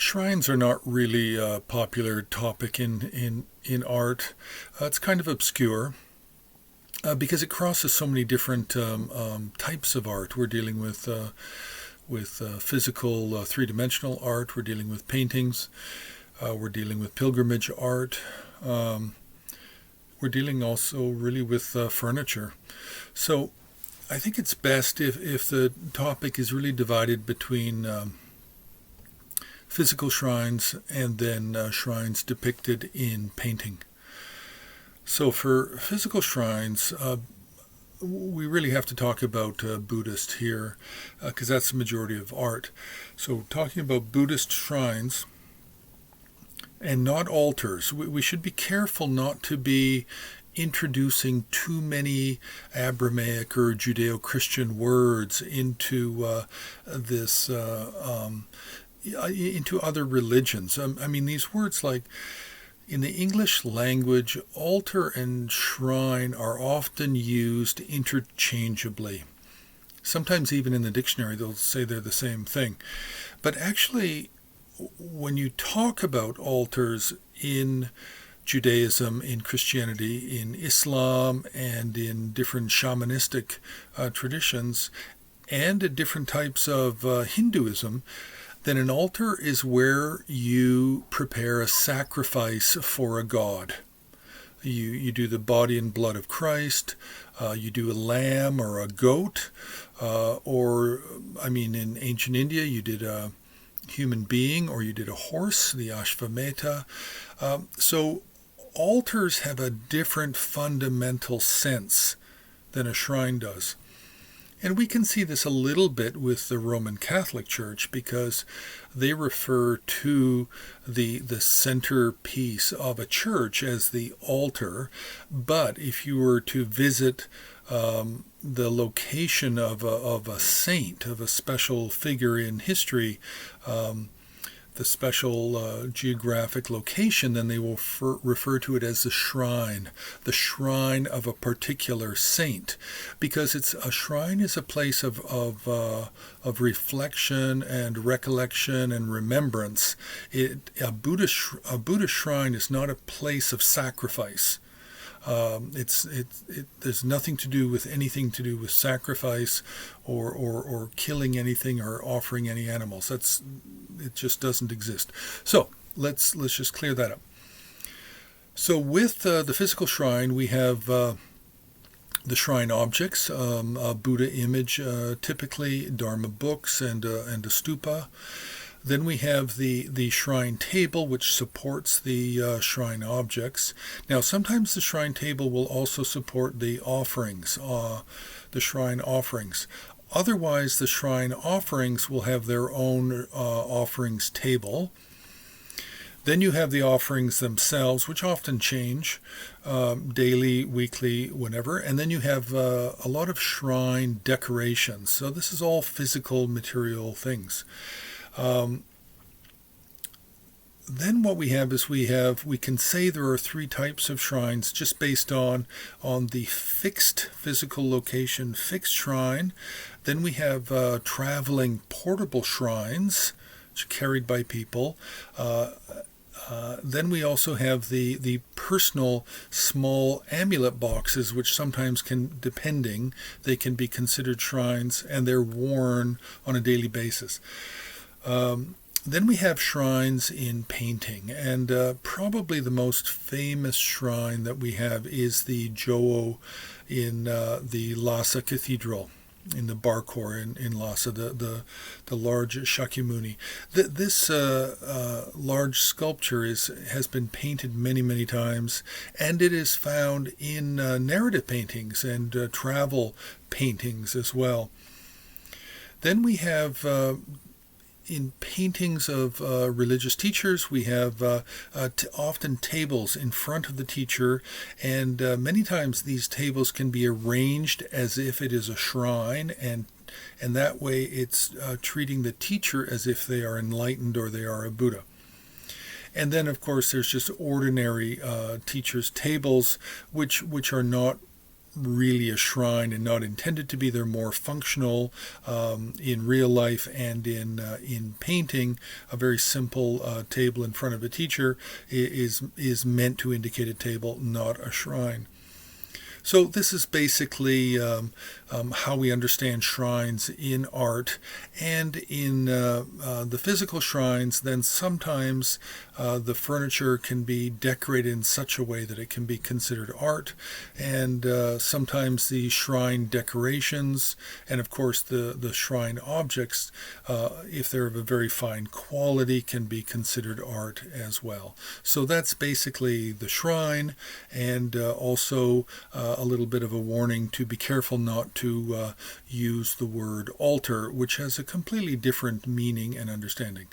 Shrines are not really a popular topic in art. It's kind of obscure because it crosses so many different types of art. We're dealing with physical three-dimensional art. We're dealing with paintings. We're dealing with pilgrimage art. We're dealing also really with furniture. So I think it's best if the topic is really divided between physical shrines and then shrines depicted in painting. So for physical shrines, we really have to talk about Buddhist here because that's the majority of art. So talking about Buddhist shrines and not altars, we should be careful not to be introducing too many Abrahamic or Judeo-Christian words into this into other religions. I mean, these words like in the English language, altar and shrine are often used interchangeably. Sometimes even in the dictionary they'll say they're the same thing. But actually, when you talk about altars in Judaism, in Christianity, in Islam, and in different shamanistic traditions, and in different types of Hinduism, then an altar is where you prepare a sacrifice for a god. You do the body and blood of Christ, you do a lamb or a goat, in ancient India you did a human being or you did a horse, the Ashvamedha. So altars have a different fundamental sense than a shrine does. And we can see this a little bit with the Roman Catholic Church because they refer to the centerpiece of a church as the altar. But if you were to visit the location of a saint, of a special figure in history, the special geographic location, then they will refer to it as the shrine of a particular saint, because a shrine is a place of reflection and recollection and remembrance. A Buddhist shrine is not a place of sacrifice. There's nothing to do with sacrifice or killing anything or offering any animals. It just doesn't exist. So let's just clear that up. So with the physical shrine, we have the shrine objects, a Buddha image, typically Dharma books and a stupa. Then we have the shrine table, which supports the shrine objects. Now, sometimes the shrine table will also support the offerings, the shrine offerings. Otherwise, the shrine offerings will have their own offerings table. Then you have the offerings themselves, which often change daily, weekly, whenever. And then you have a lot of shrine decorations. So this is all physical, material things. Then what we have is we can say there are three types of shrines just based on the fixed physical location, fixed shrine. Then we have traveling portable shrines, which are carried by people. Then we also have the personal small amulet boxes, which sometimes they can be considered shrines, and they're worn on a daily basis. Then we have shrines in painting, and probably the most famous shrine that we have is the Jowo in the Lhasa Cathedral, in the Barkor in Lhasa, the large Shakyamuni. This large sculpture has been painted many, many times, and it is found in narrative paintings and travel paintings as well. Then we have in paintings of religious teachers, we have often tables in front of the teacher, and many times these tables can be arranged as if it is a shrine, and that way it's treating the teacher as if they are enlightened or they are a Buddha. And then, of course, there's just ordinary teachers' tables, which are not really a shrine and not intended to be. They're more functional in real life, and in painting, a very simple table in front of a teacher is meant to indicate a table, not a shrine. So this is basically how we understand shrines in art. And in the physical shrines, then sometimes the furniture can be decorated in such a way that it can be considered art. And sometimes the shrine decorations, and of course the shrine objects, if they're of a very fine quality, can be considered art as well. So that's basically the shrine, and also a little bit of a warning to be careful not to use the word altar, which has a completely different meaning and understanding.